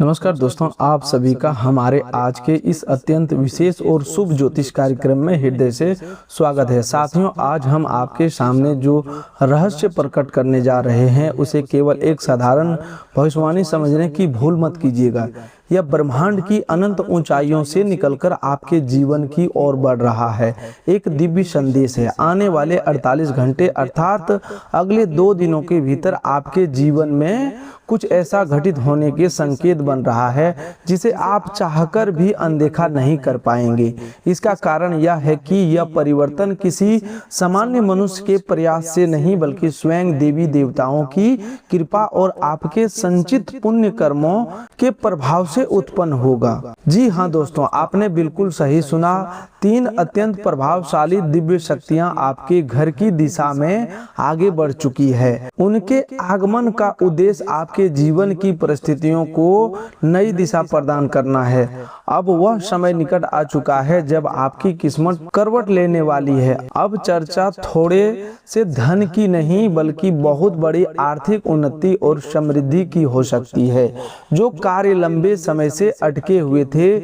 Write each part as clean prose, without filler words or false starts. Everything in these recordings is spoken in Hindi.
नमस्कार दोस्तों, आप सभी का हमारे आज के इस अत्यंत विशेष और शुभ ज्योतिष कार्यक्रम में हृदय से स्वागत है। साथियों, आज हम आपके सामने जो रहस्य प्रकट करने जा रहे हैं उसे केवल एक साधारण भविष्यवाणी समझने की भूल मत कीजिएगा। यह ब्रह्मांड की अनंत ऊंचाइयों से निकलकर आपके जीवन की ओर बढ़ रहा है। एक दिव्य संदेश है। आने वाले 48 घंटे अर्थात अगले 2 दिनों के भीतर आपके जीवन में कुछ ऐसा घटित होने के संकेत बन रहा है जिसे आप चाहकर भी अनदेखा नहीं कर पाएंगे। इसका कारण यह है कि यह परिवर्तन किसी सामान्य मनुष्य के प्रयास से नहीं बल्कि स्वयं देवी देवताओं की कृपा और आपके संचित पुण्य कर्मों के प्रभाव से उत्पन्न होगा। जी हाँ दोस्तों, आपने बिल्कुल सही सुना। 3 अत्यंत प्रभावशाली दिव्य शक्तियां आपके घर की दिशा में आगे बढ़ चुकी है। उनके आगमन का उद्देश्य आपके जीवन की परिस्थितियों को नई दिशा प्रदान करना है। अब वह समय निकट आ चुका है जब आपकी किस्मत करवट लेने वाली है। अब चर्चा थोड़े से धन की नहीं बल्कि बहुत बड़ी आर्थिक उन्नति और समृद्धि की हो सकती है। जो कार्य लंबे समय से अटके हुए थे,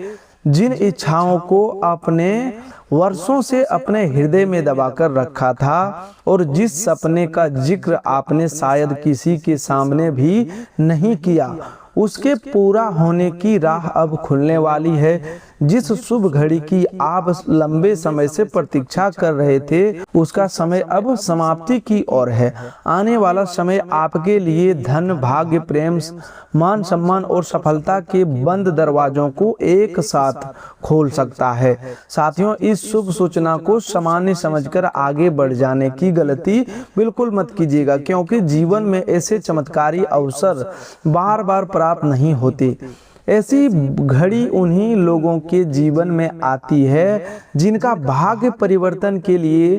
जिन इच्छाओं को अपने वर्षों से अपने हृदय में दबाकर रखा था और जिस सपने का जिक्र आपने शायद किसी के सामने भी नहीं किया, उसके पूरा होने की राह अब खुलने वाली है। जिस शुभ घड़ी की आप लंबे समय से प्रतीक्षा कर रहे थे, उसका समय अब समाप्ति की ओर है। आने वाला समय आपके लिए धन, भाग्य, प्रेम, मान सम्मान और सफलता के बंद दरवाजों को एक साथ खोल सकता है। साथियों, इस शुभ सूचना को सामान्य समझकर आगे बढ़ जाने की गलती बिल्कुल मत कीजिएगा, क्योंकि जीवन में ऐसे चमत्कारी अवसर बार बार प्राप्त नहीं होते। ऐसी घड़ी उन्हीं लोगों के जीवन में आती है जिनका भाग्य परिवर्तन के लिए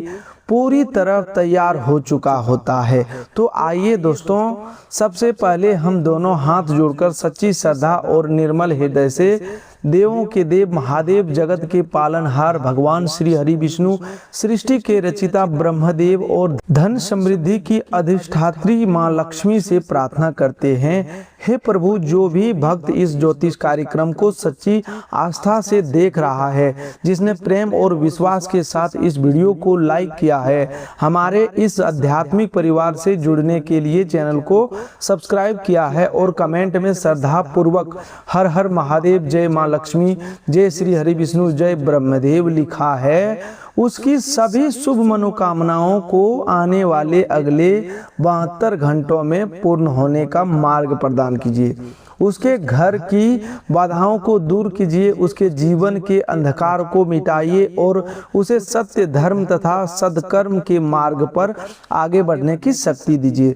पूरी तरह तैयार हो चुका होता है। तो आइए दोस्तों, सबसे पहले हम दोनों हाथ जोड़कर सच्ची श्रद्धा और निर्मल हृदय से देवों के देव महादेव, जगत के पालनहार भगवान श्री हरि विष्णु, सृष्टि के रचिता ब्रह्मदेव और धन समृद्धि की अधिष्ठात्री मां लक्ष्मी से प्रार्थना करते हैं। हे प्रभु, जो भी भक्त इस ज्योतिष कार्यक्रम को सच्ची आस्था से देख रहा है, जिसने प्रेम और विश्वास के साथ इस वीडियो को लाइक किया है, हमारे इस आध्यात्मिक परिवार से जुड़ने के लिए चैनल को सब्सक्राइब किया है और कमेंट में श्रद्धा पूर्वक हर हर महादेव, जय मां लक्ष्मी, जय श्री हरि विष्णु, जय ब्रह्मदेव लिखा है, उसकी सभी शुभ मनोकामनाओं को आने वाले अगले 72 घंटों में पूर्ण होने का मार्ग प्रदान कीजिए। उसके घर की बाधाओं को दूर कीजिए, उसके जीवन के अंधकार को मिटाइए और उसे सत्य, धर्म तथा सद्कर्म के मार्ग पर आगे बढ़ने की शक्ति दीजिए।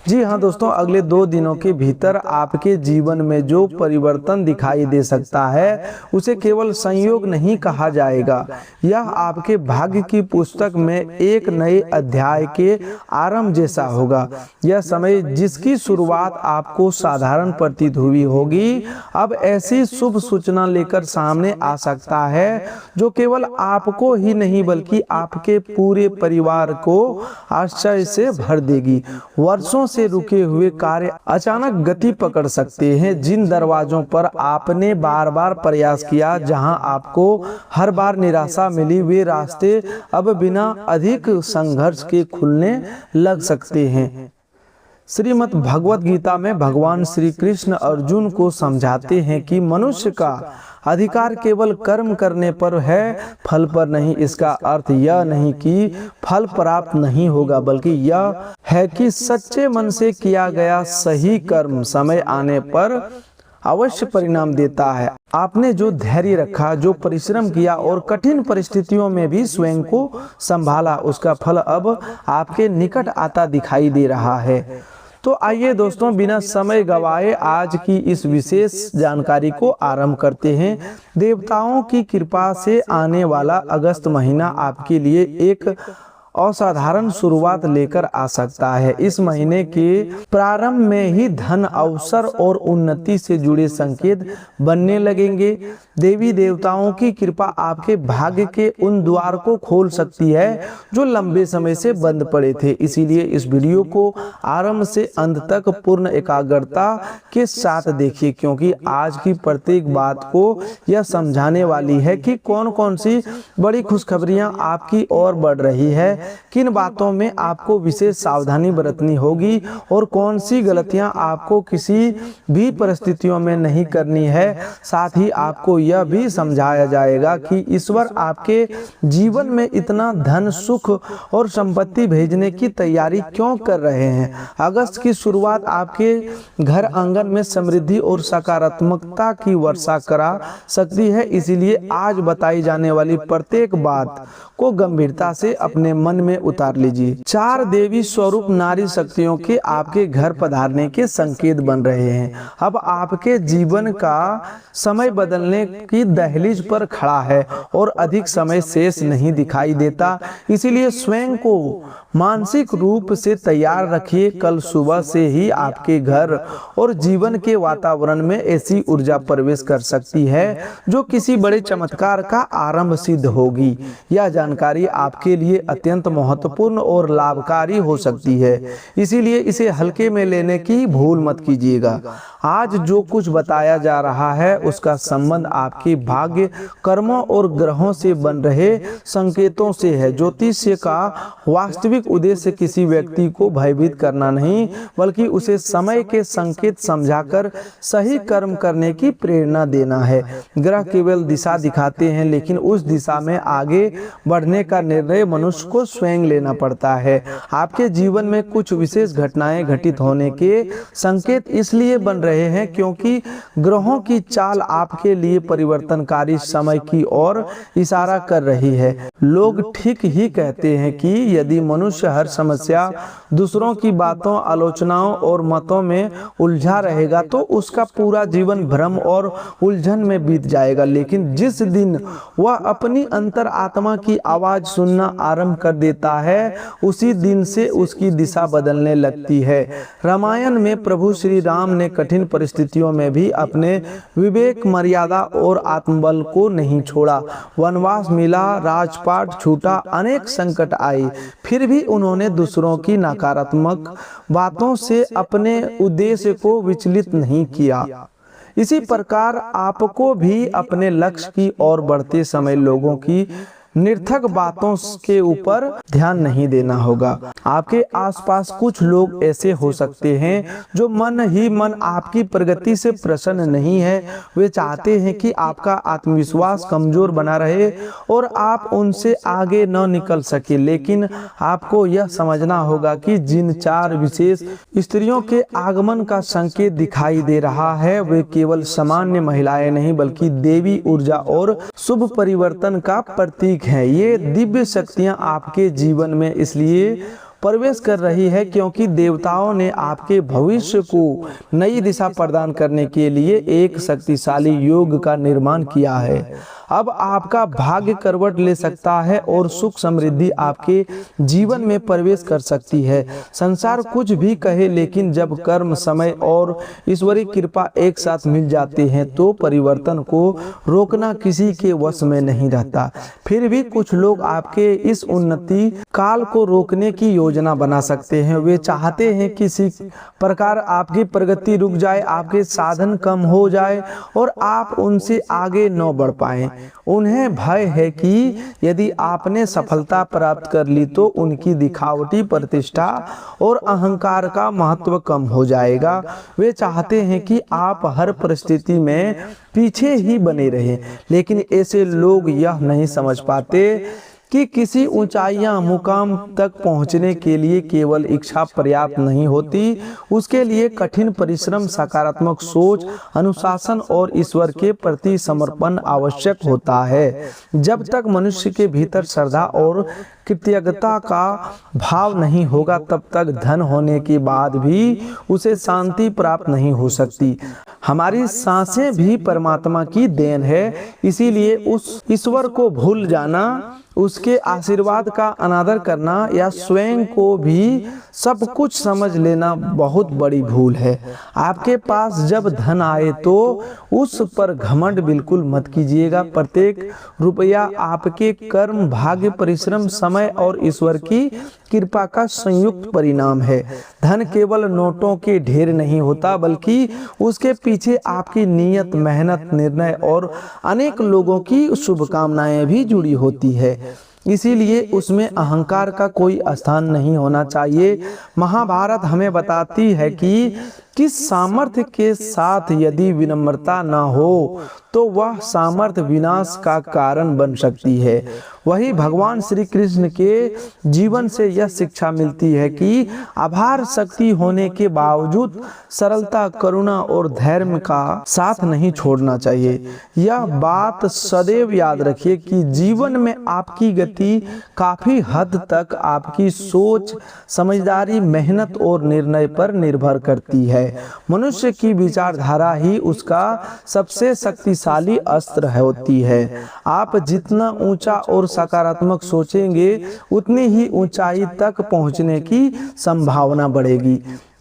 जी हाँ दोस्तों, अगले 2 दिनों के भीतर आपके जीवन में जो परिवर्तन दिखाई दे सकता है उसे केवल संयोग नहीं कहा जाएगा। यह आपके भाग्य की पुस्तक में एक नए अध्याय के आरंभ जैसा होगा। यह समय जिसकी शुरुआत आपको साधारण प्रतीत हुई होगी, अब ऐसी शुभ सूचना लेकर सामने आ सकता है जो केवल आपको ही नहीं बल्कि आपके पूरे परिवार को आश्चर्य से भर देगी। वर्षों से रुके हुए कार्य अचानक गति पकड़ सकते हैं। जिन दरवाजों पर आपने बार बार प्रयास किया, जहां आपको हर बार निराशा मिली, वे रास्ते अब बिना अधिक संघर्ष के खुलने लग सकते हैं। श्रीमद् भगवत गीता में भगवान श्री कृष्ण अर्जुन को समझाते हैं कि मनुष्य का अधिकार केवल कर्म करने पर है, फल पर नहीं। इसका अर्थ यह नहीं कि फल प्राप्त नहीं होगा, बल्कि यह है कि सच्चे मन से किया गया सही कर्म समय आने पर अवश्य परिणाम देता है। आपने जो धैर्य रखा, जो परिश्रम किया और कठिन परिस्थितियों में भी स्वयं को संभाला, उसका फल अब आपके निकट आता दिखाई दे रहा है। तो आइए दोस्तों, बिना समय गवाए आज की इस विशेष जानकारी को आरंभ करते हैं। देवताओं की कृपा से आने वाला अगस्त महीना आपके लिए एक असाधारण शुरुआत लेकर आ सकता है। इस महीने के प्रारंभ में ही धन, अवसर और उन्नति से जुड़े संकेत बनने लगेंगे। देवी देवताओं की कृपा आपके भाग्य के उन द्वार को खोल सकती है जो लंबे समय से बंद पड़े थे। इसीलिए इस वीडियो को आरंभ से अंत तक पूर्ण एकाग्रता के साथ देखिए, क्योंकि आज की प्रत्येक बात को यह समझाने वाली है कि कौन कौन सी बड़ी खुशखबरियां आपकी ओर बढ़ रही है, किन बातों में आपको विशेष सावधानी बरतनी होगी और कौन सी गलतियां आपको किसी भी परिस्थितियों में नहीं करनी है। साथ ही आपको यह भी समझाया जाएगा कि ईश्वर आपके जीवन में इतना धन, सुख और संपत्ति भेजने की तैयारी क्यों कर रहे हैं। अगस्त की शुरुआत आपके घर आंगन में समृद्धि और सकारात्मकता की वर्षा करा सकती है। इसीलिए आज बताई जाने वाली प्रत्येक बात को गंभीरता से अपने मन में उतार लीजिए। 4 देवी स्वरूप नारी शक्तियों के आपके घर पधारने के संकेत बन रहे हैं। अब आपके जीवन का समय बदलने की दहलीज पर खड़ा है और अधिक समय शेष नहीं दिखाई देता। इसीलिए स्वयं को मानसिक रूप से तैयार रखिए। कल सुबह से ही आपके घर और जीवन के वातावरण में ऐसी ऊर्जा प्रवेश कर सकती है जो किसी बड़े चमत्कार का आरंभ सिद्ध होगी। यह जानकारी आपके लिए अत्यंत महत्वपूर्ण और लाभकारी हो सकती है, इसीलिए इसे हल्के में लेने की भूल मत कीजिएगा। आज जो कुछ बताया जा रहा है उसका संबंध आपके भाग्य, कर्मों और ग्रहों से बन रहे संकेतों से है। ज्योतिष्य का वास्तविक उद्देश्य किसी व्यक्ति को भयभीत करना नहीं, बल्कि उसे समय के संकेत समझाकर सही कर्म करने की प्रेरणा देना है। ग्रह केवल दिशा दिखाते हैं, लेकिन उस दिशा में आगे बढ़ने का निर्णय मनुष्य को स्वयं लेना पड़ता है। आपके जीवन में कुछ विशेष घटनाएं घटित होने के संकेत इसलिए बन रहे हैं क्योंकि ग्रहों की चाल आपके लिए परिवर्तनकारी समय की ओर इशारा कर रही है। लोग ठीक ही कहते हैं कि यदि मनुष्य हर समस्या, दूसरों की बातों, आलोचनाओं और मतों में उलझा रहेगा तो उसका पूरा जीवन भ्रम और उलझन में बीत जाएगा। लेकिन जिस दिन वह अपनी अंतर आत्मा की आवाज सुनना आरंभ कर देता है, उसी दिन से उसकी दिशा बदलने लगती है। रामायण में प्रभु श्री राम ने कठिन परिस्थितियों में भी अपने विवेक, मर्यादा और आत्मबल को नहीं छोड़ा। वनवास मिला, राजपाट छूटा, अनेक संकट आए, फिर भी उन्होंने दूसरों की नकारात्मक बातों से अपने उद्देश्य को विचलित नहीं किया। इसी प्रकार आपको भी अपने लक्ष्य की ओर बढ़ते समय लोगों की निर्थक बातों के ऊपर ध्यान नहीं देना होगा। आपके आसपास कुछ लोग ऐसे हो सकते हैं जो मन ही मन आपकी प्रगति से प्रसन्न नहीं है। वे चाहते हैं कि आपका आत्मविश्वास कमजोर बना रहे और आप उनसे आगे न निकल सके। लेकिन आपको यह समझना होगा कि जिन 4 विशेष स्त्रियों के आगमन का संकेत दिखाई दे रहा है, वे केवल सामान्य महिलाएं नहीं बल्कि देवी ऊर्जा और शुभ परिवर्तन का प्रतीक है। ये दिव्य शक्तियां आपके जीवन में इसलिए प्रवेश कर रही है क्योंकि देवताओं ने आपके भविष्य को नई दिशा प्रदान करने के लिए एक शक्तिशाली योग का निर्माण किया है। अब आपका भाग्य करवट ले सकता है और सुख समृद्धि आपके जीवन में प्रवेश कर सकती है। संसार कुछ भी कहे, लेकिन जब कर्म, समय और ईश्वरीय कृपा एक साथ मिल जाते हैं तो परिवर्तन को रोकना किसी के वश में नहीं रहता। फिर भी कुछ लोग आपके इस उन्नति काल को रोकने की योजना बना सकते हैं। वे चाहते हैं किसी प्रकार आपकी प्रगति रुक जाए, आपके साधन कम हो जाए और आप उनसे आगे न बढ़ पाएं। उन्हें भय है कि यदि आपने सफलता प्राप्त कर ली तो उनकी दिखावटी प्रतिष्ठा और अहंकार का महत्व कम हो जाएगा। वे चाहते हैं कि आप हर परिस्थिति में पीछे ही बने रहें, लेकिन ऐसे लोग यह नहीं समझ पाते कि किसी ऊंचाइयां, मुकाम तक पहुंचने के लिए केवल इच्छा पर्याप्त नहीं होती, उसके लिए कठिन परिश्रम, सकारात्मक सोच, अनुशासन और ईश्वर के प्रति समर्पण आवश्यक होता है। जब तक मनुष्य के भीतर श्रद्धा और कृतज्ञता का भाव नहीं होगा, तब तक धन होने के बाद भी उसे शांति प्राप्त नहीं हो सकती। हमारी सांसें भी परमात्मा की देन है, इसीलिए उस ईश्वर को भूल जाना उसके आशीर्वाद का अनादर करना या स्वयं को भी सब कुछ समझ लेना बहुत बड़ी भूल है। आपके पास जब धन आए तो उस पर घमंड बिल्कुल मत कीजिएगा। प्रत्येक रुपया आपके कर्म, भाग्य, परिश्रम, समय और ईश्वर की कृपा का संयुक्त परिणाम है। धन केवल नोटों के ढेर नहीं होता, बल्कि उसके पीछे आपकी नियत, मेहनत, निर्णय और अनेक लोगों की शुभकामनाएं भी जुड़ी होती है। इसीलिए उसमें अहंकार का कोई स्थान नहीं होना चाहिए। महाभारत हमें बताती है कि किस सामर्थ्य के साथ यदि विनम्रता न हो तो वह सामर्थ्य विनाश का कारण बन सकती है। वही भगवान श्री कृष्ण के जीवन से यह शिक्षा मिलती है कि आभार शक्ति होने के बावजूद सरलता, करुणा और धैर्य का साथ नहीं छोड़ना चाहिए। यह बात सदैव याद रखिए कि जीवन में आपकी गति काफी हद तक आपकी सोच, समझदारी, मेहनत और निर्णय पर निर्भर करती है। मनुष्य की विचारधारा ही उसका सबसे शक्तिशाली अस्त्र होती है। आप जितना ऊंचा और सकारात्मक सोचेंगे, उतनी ही ऊंचाई तक पहुंचने की संभावना बढ़ेगी।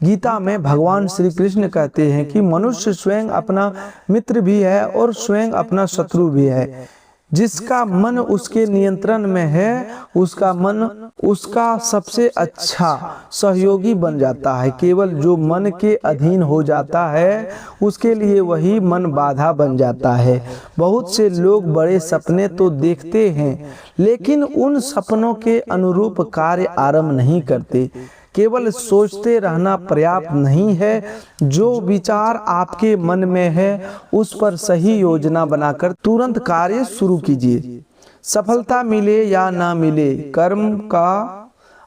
गीता में भगवान श्री कृष्ण कहते हैं कि मनुष्य स्वयं अपना मित्र भी है और स्वयं अपना शत्रु भी है। जिसका मन उसके नियंत्रण में है, उसका मन उसका सबसे अच्छा सहयोगी बन जाता है। केवल जो मन के अधीन हो जाता है, उसके लिए वही मन बाधा बन जाता है। बहुत से लोग बड़े सपने तो देखते हैं, लेकिन उन सपनों के अनुरूप कार्य आरंभ नहीं करते। केवल सोचते रहना पर्याप्त नहीं है। जो विचार आपके मन में है, उस पर सही योजना बनाकर तुरंत कार्य शुरू कीजिए। सफलता मिले या ना मिले, कर्म का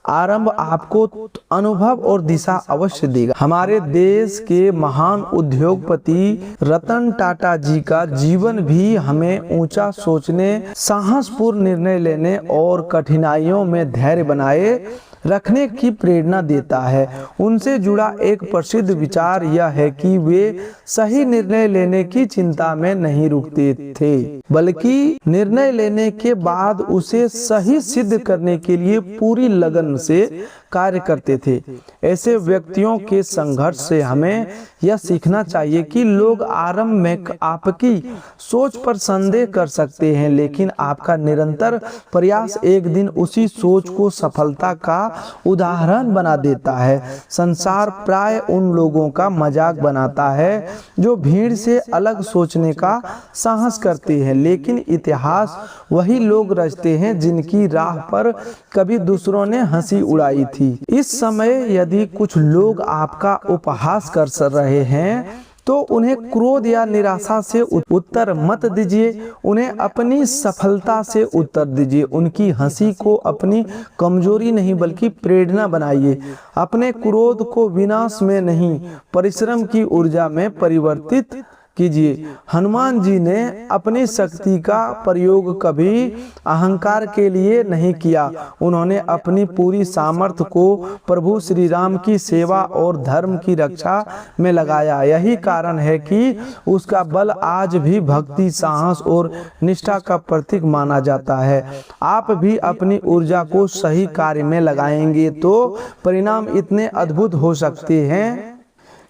आरंभ आपको अनुभव और दिशा अवश्य देगा। हमारे देश के महान उद्योगपति रतन टाटा जी का जीवन भी हमें ऊंचा सोचने, साहसपूर्ण निर्णय लेने और कठिनाइयों में धैर्य बनाए रखने की प्रेरणा देता है। उनसे जुड़ा एक प्रसिद्ध विचार यह है कि वे सही निर्णय लेने की चिंता में नहीं रुकते थे, बल्कि निर्णय लेने के बाद उसे सही सिद्ध करने के लिए पूरी लगन से कार्य करते थे। ऐसे व्यक्तियों के संघर्ष से हमें यह सीखना चाहिए कि लोग आरंभ में आपकी सोच पर संदेह कर सकते हैं, लेकिन आपका निरंतर प्रयास एक दिन उसी सोच को सफलता का उदाहरण बना देता है। संसार प्राय उन लोगों का मजाक बनाता है जो भीड़ से अलग सोचने का साहस करते हैं, लेकिन इतिहास वही लोग रचते हैं जिनकी राह पर कभी दूसरों ने हंसी उड़ाई थी। इस समय यदि कुछ लोग आपका उपहास कर रहे हैं, तो उन्हें क्रोध या निराशा से उत्तर मत दीजिए, उन्हें अपनी सफलता से उत्तर दीजिए। उनकी हंसी को अपनी कमजोरी नहीं बल्कि प्रेरणा बनाइए। अपने क्रोध को विनाश में नहीं, परिश्रम की ऊर्जा में परिवर्तित कीजिए। हनुमान जी ने अपनी शक्ति का प्रयोग कभी अहंकार के लिए नहीं किया। उन्होंने अपनी पूरी सामर्थ्य को प्रभु श्री राम की सेवा और धर्म की रक्षा में लगाया। यही कारण है कि उसका बल आज भी भक्ति, साहस और निष्ठा का प्रतीक माना जाता है। आप भी अपनी ऊर्जा को सही कार्य में लगाएंगे तो परिणाम इतने अद्भुत हो सकते हैं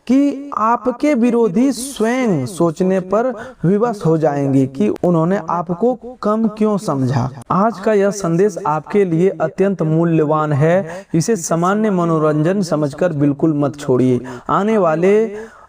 कि आपके विरोधी स्वयं सोचने पर विवश हो जाएंगे कि उन्होंने आपको कम क्यों समझा। आज का यह संदेश आपके लिए अत्यंत मूल्यवान है। इसे सामान्य मनोरंजन समझकर बिल्कुल मत छोड़िए। आने वाले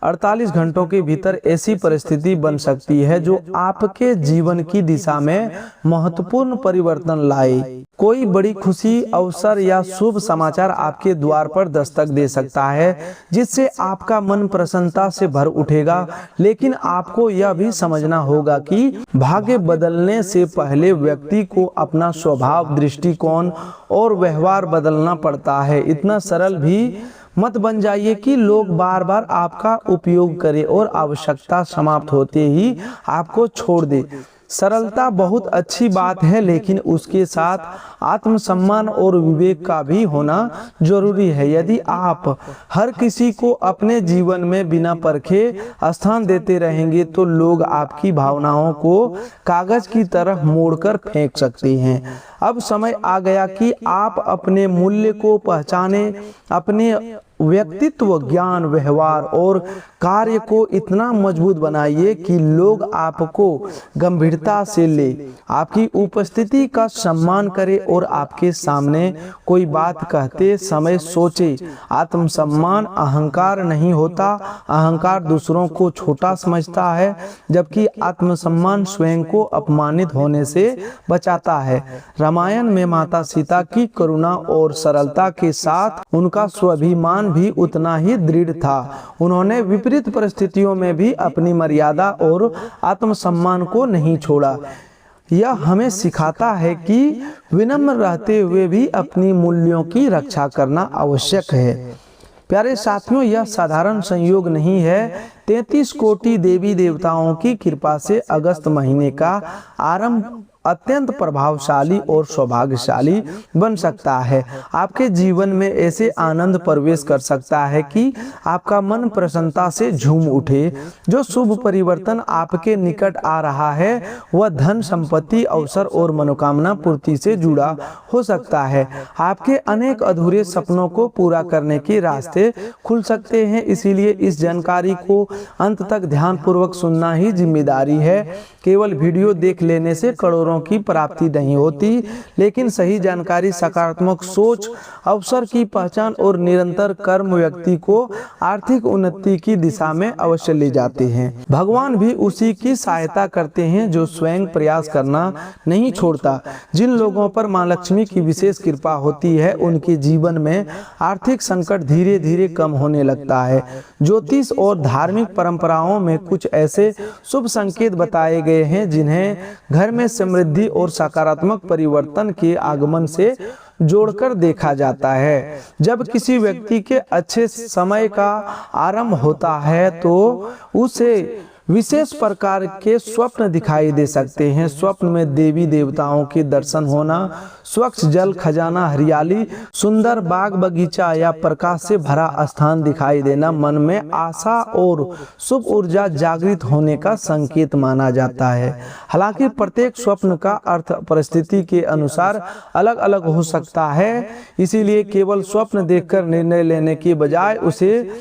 48 घंटों के भीतर ऐसी परिस्थिति बन सकती है जो आपके जीवन की दिशा में महत्वपूर्ण परिवर्तन लाए। कोई बड़ी खुशी, अवसर या शुभ समाचार आपके द्वार पर दस्तक दे सकता है, जिससे आपका मन प्रसन्नता से भर उठेगा। लेकिन आपको यह भी समझना होगा कि भाग्य बदलने से पहले व्यक्ति को अपना स्वभाव, दृष्टिकोण और व्यवहार बदलना पड़ता है। इतना सरल भी मत बन जाइए कि लोग बार बार आपका उपयोग करें और आवश्यकता समाप्त होते ही आपको छोड़ दे। सरलता बहुत अच्छी बात है, लेकिन उसके साथ आत्मसम्मान और विवेक का भी होना जरूरी है। यदि आप हर किसी को अपने जीवन में बिना परखे स्थान देते रहेंगे तो लोग आपकी भावनाओं को कागज की तरह मोड़कर फेंक सकते हैं। अब समय आ गया कि आप अपने मूल्य को पहचाने, अपने व्यक्तित्व, ज्ञान, व्यवहार और कार्य को इतना मजबूत बनाइए कि लोग आपको गंभीरता से ले, आपकी उपस्थिति का सम्मान करे और आपके सामने कोई बात कहते समय सोचे। आत्मसम्मान अहंकार नहीं होता। अहंकार दूसरों को छोटा समझता है, जबकि आत्मसम्मान स्वयं को अपमानित होने से बचाता है। रामायण में माता सीता की करुणा और सरलता के साथ उनका स्वाभिमान भी उतना ही दृढ़ था। उन्होंने विपरीत परिस्थितियों में भी अपनी मर्यादा और आत्मसम्मान को नहीं छोड़ा। यह हमें सिखाता है कि विनम्र रहते हुए भी अपनी मूल्यों की रक्षा करना आवश्यक है। प्यारे साथियों, यह साधारण संयोग नहीं है। 33 कोटि देवी देवताओं की कृपा से अगस्त महीने का आरंभ अत्यंत प्रभावशाली और सौभाग्यशाली बन सकता है। आपके जीवन में ऐसे आनंद प्रवेश कर सकता है कि आपका मन प्रसन्नता से झूम उठे। जो शुभ परिवर्तन आपके निकट आ रहा है वह धन, संपत्ति, अवसर और मनोकामना पूर्ति से जुड़ा हो सकता है। आपके अनेक अधूरे सपनों को पूरा करने के रास्ते खुल सकते हैं। इसीलिए इस जानकारी को अंत तक ध्यानपूर्वक सुनना ही जिम्मेदारी है। केवल वीडियो देख लेने से करोड़ों की प्राप्ति नहीं होती, लेकिन सही जानकारी, सकारात्मक सोच, अवसर की पहचान और निरंतर कर्म व्यक्ति को आर्थिक उन्नति की दिशा में अवश्य ले जाते हैं। भगवान भी उसी की सहायता करते हैं जो स्वयं प्रयास करना नहीं छोड़ता। जिन लोगों पर मां लक्ष्मी की विशेष कृपा होती है उनके जीवन में आर्थिक संकट धीरे धीरे कम होने लगता है। ज्योतिष और धार्मिक परंपराओं में कुछ ऐसे शुभ संकेत बताए गए हैं जिन्हें घर में समृद्धि और सकारात्मक परिवर्तन के आगमन से जोड़कर देखा जाता है। जब किसी व्यक्ति के अच्छे समय का आरंभ होता है तो उसे विशेष प्रकार के स्वप्न दिखाई दे सकते हैं। स्वप्न में देवी देवताओं के दर्शन होना, स्वच्छ जल खजाना, हरियाली, सुंदर बाग बगीचा या प्रकाश से भरा स्थान दिखाई देना मन में आशा और शुभ ऊर्जा जागृत होने का संकेत माना जाता है। हालांकि प्रत्येक स्वप्न का अर्थ परिस्थिति के अनुसार अलग अलग हो सकता है, इसीलिए केवल स्वप्न देखकर निर्णय लेने के बजाय उसे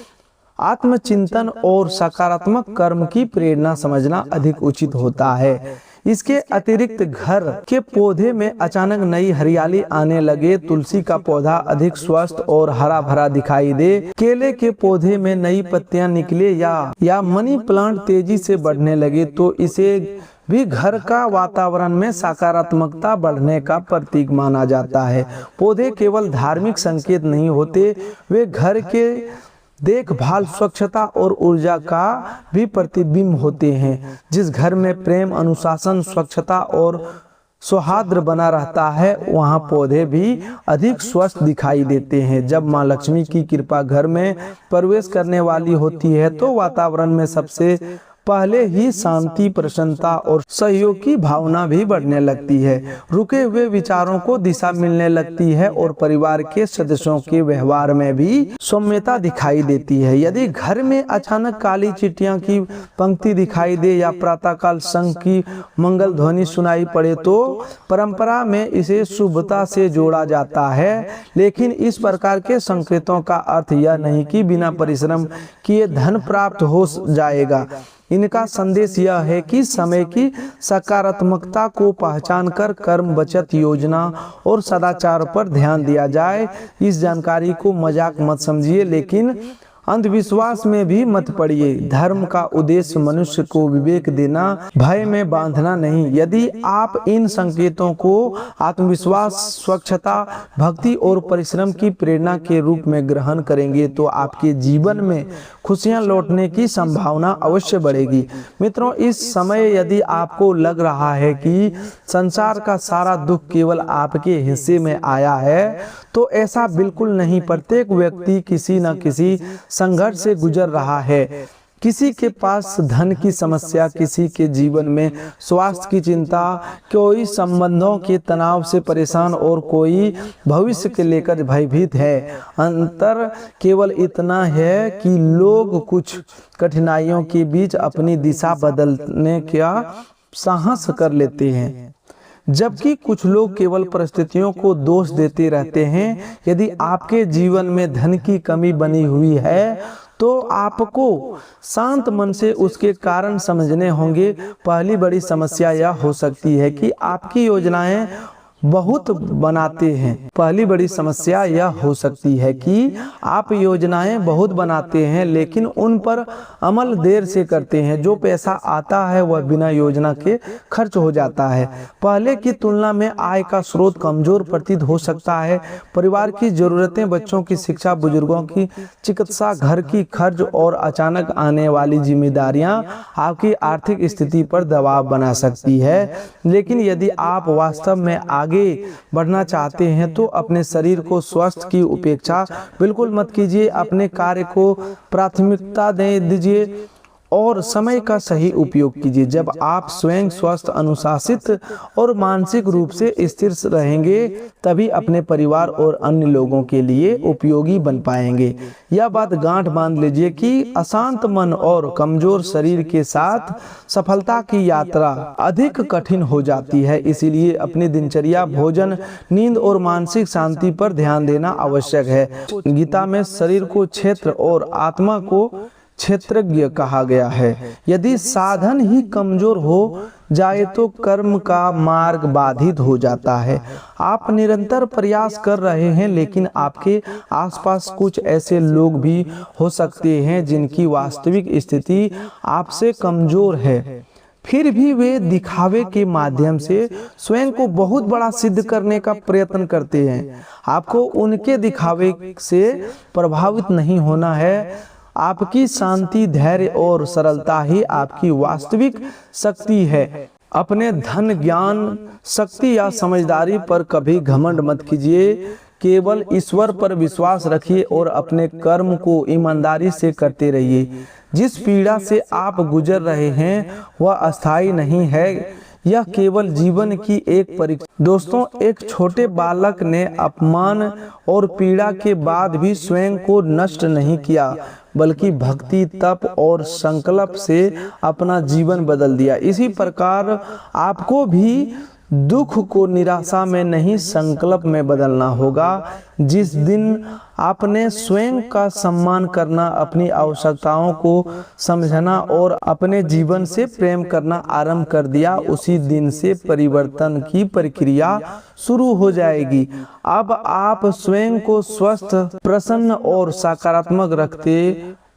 आत्मचिंतन और सकारात्मक कर्म की प्रेरणा समझना अधिक उचित होता है। इसके अतिरिक्त घर के पौधे में अचानक नई हरियाली आने लगे, तुलसी का पौधा अधिक स्वस्थ और हरा भरा दिखाई दे, केले के पौधे में नई पत्तियां निकले या मनी प्लांट तेजी से बढ़ने लगे तो इसे भी घर का वातावरण में सकारात्मकता बढ़ने का प्रतीक माना जाता है। पौधे केवल धार्मिक संकेत नहीं होते, वे घर के देखभाल, स्वच्छता और ऊर्जा का भी प्रतिबिंब होते हैं। जिस घर में प्रेम, अनुशासन, स्वच्छता और सौहार्द बना रहता है वहाँ पौधे भी अधिक स्वस्थ दिखाई देते हैं। जब माँ लक्ष्मी की कृपा घर में प्रवेश करने वाली होती है तो वातावरण में सबसे पहले ही शांति, प्रसन्नता और सहयोग की भावना भी बढ़ने लगती है। रुके हुए विचारों को दिशा मिलने लगती है और परिवार के सदस्यों के व्यवहार में भी सौम्यता दिखाई देती है। यदि घर में अचानक काली चिट्ठियों की पंक्ति दिखाई दे या प्रातःकाल शंख की मंगल ध्वनि सुनाई पड़े तो परंपरा में इसे शुभता से जोड़ा जाता है, लेकिन इस प्रकार के संकेतों का अर्थ यह नहीं कि बिना परिश्रम किए धन प्राप्त हो जाएगा। इनका संदेश यह है कि समय की सकारात्मकता को पहचान कर कर्म, बचत, योजना और सदाचार पर ध्यान दिया जाए। इस जानकारी को मजाक मत समझिए, लेकिन अंधविश्वास में भी मत पड़िए। धर्म का उद्देश्य मनुष्य को विवेक देना, भय में बांधना नहीं। यदि आप इन संकेतों को आत्मविश्वास, स्वच्छता, भक्ति और परिश्रम की प्रेरणा के रूप में ग्रहण करेंगे तो आपके जीवन में खुशियां लौटने की संभावना अवश्य बढ़ेगी। मित्रों, इस समय यदि आपको लग रहा है कि संसार का सारा दुख केवल आपके हिस्से में आया है तो ऐसा बिल्कुल नहीं। प्रत्येक व्यक्ति किसी न किसी संघर्ष से गुजर रहा है। किसी के पास धन की समस्या, किसी के जीवन में स्वास्थ्य की चिंता, कोई संबंधों के तनाव से परेशान और कोई भविष्य के लेकर भयभीत है। अंतर केवल इतना है कि लोग कुछ कठिनाइयों के बीच अपनी दिशा बदलने का साहस कर लेते हैं, जबकि कुछ लोग केवल परिस्थितियों को दोष देते रहते हैं। यदि आपके जीवन में धन की कमी बनी हुई है तो आपको शांत मन से उसके कारण समझने होंगे। पहली बड़ी समस्या यह हो सकती है कि आपकी योजनाएं बहुत बनाते हैं। पहली बड़ी समस्या यह हो सकती है कि आप योजनाएं बहुत बनाते हैं लेकिन उन पर अमल देर से करते हैं। जो पैसा आता है वह बिना योजना के खर्च हो जाता है। पहले की तुलना में आय का स्रोत कमजोर प्रतीत हो सकता है। परिवार की जरूरतें, बच्चों की शिक्षा, बुजुर्गों की चिकित्सा, घर की खर्च और अचानक आने वाली जिम्मेदारियां आपकी आर्थिक स्थिति पर दबाव बना सकती है। लेकिन यदि आप वास्तव में आगे बढ़ना चाहते हैं तो अपने शरीर को स्वस्थ की उपेक्षा बिल्कुल मत कीजिए। अपने कार्य को प्राथमिकता दीजिए और समय का सही उपयोग कीजिए। जब आप स्वयं स्वस्थ, अनुशासित और मानसिक रूप से स्थिर रहेंगे तभी अपने परिवार और अन्य लोगों के लिए उपयोगी बन पाएंगे। यह बात गांठ बांध लीजिए कि अशांत मन और कमजोर शरीर के साथ सफलता की यात्रा अधिक कठिन हो जाती है। इसीलिए अपनी दिनचर्या, भोजन, नींद और मानसिक शांति पर ध्यान देना आवश्यक है। गीता में शरीर को क्षेत्र और आत्मा को क्षेत्रज्ञ कहा गया है। यदि साधन ही कमजोर हो जाए तो कर्म का मार्ग बाधित हो जाता है। आप निरंतर प्रयास कर रहे हैं लेकिन आपके आसपास कुछ ऐसे लोग भी हो सकते हैं जिनकी वास्तविक स्थिति आपसे कमजोर है, फिर भी वे दिखावे के माध्यम से स्वयं को बहुत बड़ा सिद्ध करने का प्रयत्न करते हैं। आपको उनके दिखावे से प्रभावित नहीं होना है। आपकी शांति, धैर्य और सरलता ही आपकी वास्तविक शक्ति है। अपने धन, ज्ञान, शक्ति या समझदारी पर कभी घमंड मत कीजिए। केवल ईश्वर पर विश्वास रखिए और अपने कर्म को ईमानदारी से करते रहिए। जिस पीड़ा से आप गुजर रहे हैं वह अस्थायी नहीं है, यह केवल जीवन की एक परीक्षा। दोस्तों, एक छोटे बालक ने अपमान और पीड़ा के बाद भी स्वयं को नष्ट नहीं किया बल्कि भक्ति, तप और संकल्प से अपना जीवन बदल दिया। इसी प्रकार आपको भी दुख को निराशा में नहीं, संकल्प में बदलना होगा। जिस दिन आपने स्वयं का सम्मान करना, अपनी आवश्यकताओं को समझना और अपने जीवन से प्रेम करना आरंभ कर दिया, उसी दिन से परिवर्तन की प्रक्रिया शुरू हो जाएगी। अब आप स्वयं को स्वस्थ, प्रसन्न और सकारात्मक रखते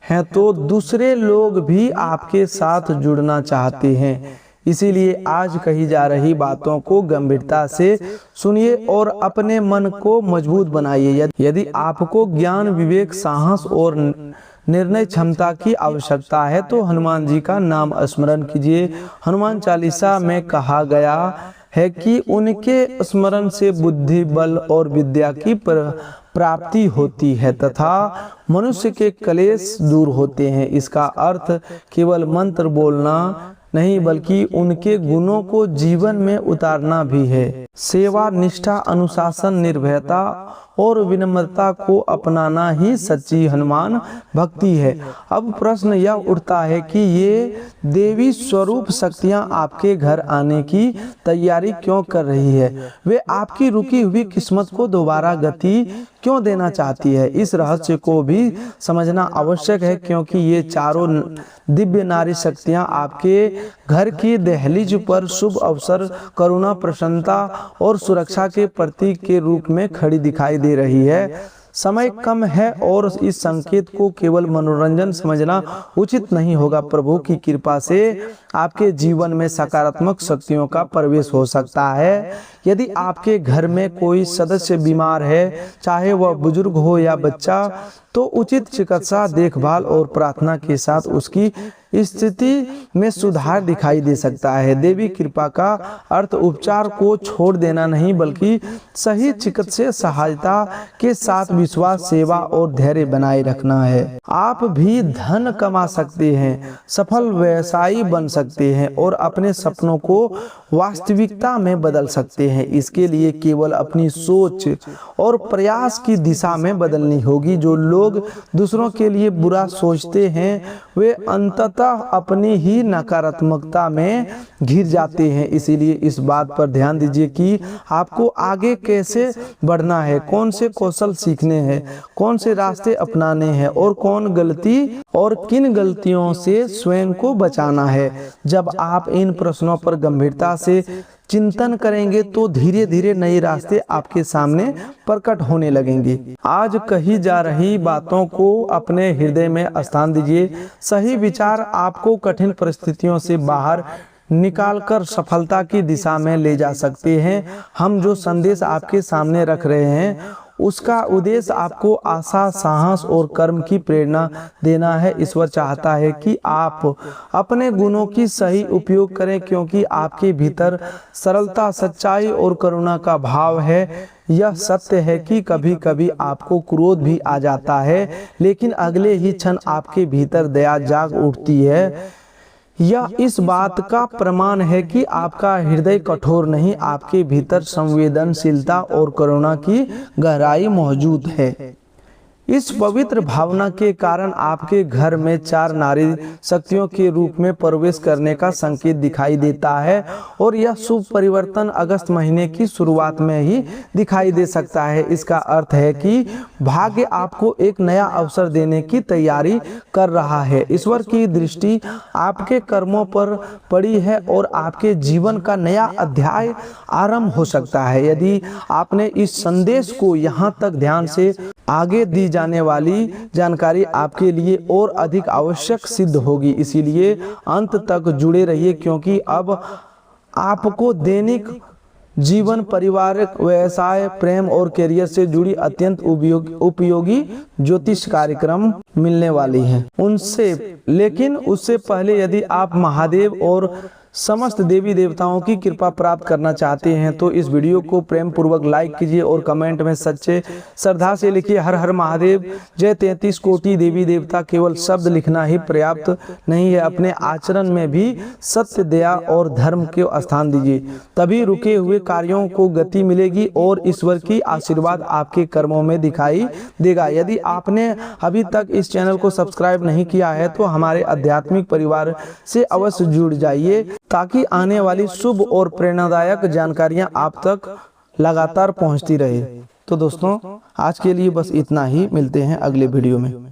हैं तो दूसरे लोग भी आपके साथ जुड़ना चाहते हैं। इसीलिए आज कही जा रही बातों को गंभीरता से सुनिए और अपने मन को मजबूत बनाइए। यदि आपको ज्ञान, विवेक, साहस और निर्णय क्षमता की आवश्यकता है तो हनुमान जी का नाम स्मरण कीजिए। हनुमान चालीसा में कहा गया है कि उनके स्मरण से बुद्धि, बल और विद्या की प्राप्ति होती है तथा मनुष्य के क्लेश दूर होते हैं। इसका अर्थ केवल मंत्र बोलना नहीं बल्कि उनके गुणों को जीवन में उतारना भी है। सेवा, निष्ठा, अनुशासन, निर्भयता और विनम्रता को अपनाना ही सच्ची हनुमान भक्ति है। अब प्रश्न यह उठता है कि ये देवी स्वरूप शक्तियां आपके घर आने की तैयारी क्यों कर रही है? वे आपकी रुकी हुई किस्मत को दोबारा गति क्यों देना चाहती है? इस रहस्य को भी समझना आवश्यक है क्योंकि ये चारों दिव्य नारी शक्तियां आपके घर की दहलीज पर शुभ अवसर, करुणा, प्रसन्नता और सुरक्षा के प्रतीक के रूप में खड़ी दिखाई दे रही है। समय कम है और इस संकेत को केवल मनोरंजन समझना उचित नहीं होगा। प्रभु की कृपा से आपके जीवन में सकारात्मक शक्तियों का प्रवेश हो सकता है। यदि आपके घर में कोई सदस्य बीमार है, चाहे वह बुजुर्ग हो या बच्चा, तो उचित चिकित्सा देखभाल और प्रार्थना के साथ उसकी स्थिति में सुधार दिखाई दे सकता है। देवी कृपा का अर्थ उपचार को छोड़ देना नहीं, बल्कि सही चिकित्सीय सहायता के साथ विश्वास, सेवा और धैर्य बनाए रखना है। आप भी धन कमा सकते हैं, सफल व्यवसायी बन सकते हैं और अपने सपनों को वास्तविकता में बदल सकते हैं। इसके लिए केवल अपनी सोच और प्रयास की दिशा में बदलनी होगी। जो लोग दूसरों के लिए बुरा सोचते हैं वे अंततः अपनी ही नकारात्मकता में घिर जाते हैं। इसीलिए इस बात पर ध्यान दीजिए कि आपको आगे कैसे बढ़ना है, कौन से कौशल सीखने हैं, कौन से रास्ते अपनाने हैं और किन गलतियों से स्वयं को बचाना है। जब आप इन प्रश्नों पर गंभीरता से चिंतन करेंगे तो धीरे धीरे नए रास्ते आपके सामने प्रकट होने लगेंगे। आज कही जा रही बातों को अपने हृदय में स्थान दीजिए। सही विचार आपको कठिन परिस्थितियों से बाहर निकालकर सफलता की दिशा में ले जा सकते हैं। हम जो संदेश आपके सामने रख रहे हैं उसका उद्देश्य आपको आशा, साहस और कर्म की प्रेरणा देना है। ईश्वर चाहता है कि आप अपने गुणों की सही उपयोग करें, क्योंकि आपके भीतर सरलता, सच्चाई और करुणा का भाव है। यह सत्य है कि कभी कभी आपको क्रोध भी आ जाता है, लेकिन अगले ही क्षण आपके भीतर दया जाग उठती है। यह इस बात का प्रमाण है कि आपका हृदय कठोर नहीं, आपके भीतर संवेदनशीलता और करुणा की गहराई मौजूद है। इस पवित्र भावना के कारण आपके घर में 4 नारी शक्तियों के रूप में प्रवेश करने का संकेत दिखाई देता है और यह शुभ परिवर्तन अगस्त महीने की शुरुआत में ही दिखाई दे सकता है। इसका अर्थ है कि भाग्य आपको एक नया अवसर देने की तैयारी कर रहा है। ईश्वर की दृष्टि आपके कर्मों पर पड़ी है और आपके जीवन का नया अध्याय आरंभ हो सकता है। यदि आपने इस संदेश को यहाँ तक ध्यान से आगे दी जाने वाली जानकारी आपके लिए और अधिक आवश्यक सिद्ध होगी। इसीलिए अंत तक जुड़े रहिए, क्योंकि अब आपको दैनिक जीवन, पारिवारिक, व्यवसाय, प्रेम और करियर से जुड़ी अत्यंत उपयोगी ज्योतिष कार्यक्रम मिलने वाली हैं। लेकिन उससे पहले यदि आप महादेव और समस्त देवी देवताओं की कृपा प्राप्त करना चाहते हैं तो इस वीडियो को प्रेम पूर्वक लाइक कीजिए और कमेंट में सच्चे श्रद्धा से लिखिए हर हर महादेव, जय 33 कोटि देवी देवता। केवल शब्द लिखना ही पर्याप्त नहीं है, अपने आचरण में भी सत्य, दया और धर्म को स्थान दीजिए, तभी रुके हुए कार्यों को गति मिलेगी और ईश्वर की आशीर्वाद आपके कर्मों में दिखाई देगा। यदि आपने अभी तक इस चैनल को सब्सक्राइब नहीं किया है तो हमारे आध्यात्मिक परिवार से अवश्य जुड़ जाइए, ताकि आने वाली शुभ और प्रेरणादायक जानकारियां आप तक लगातार पहुंचती रहे। तो दोस्तों आज के लिए बस इतना ही, मिलते हैं अगले वीडियो में।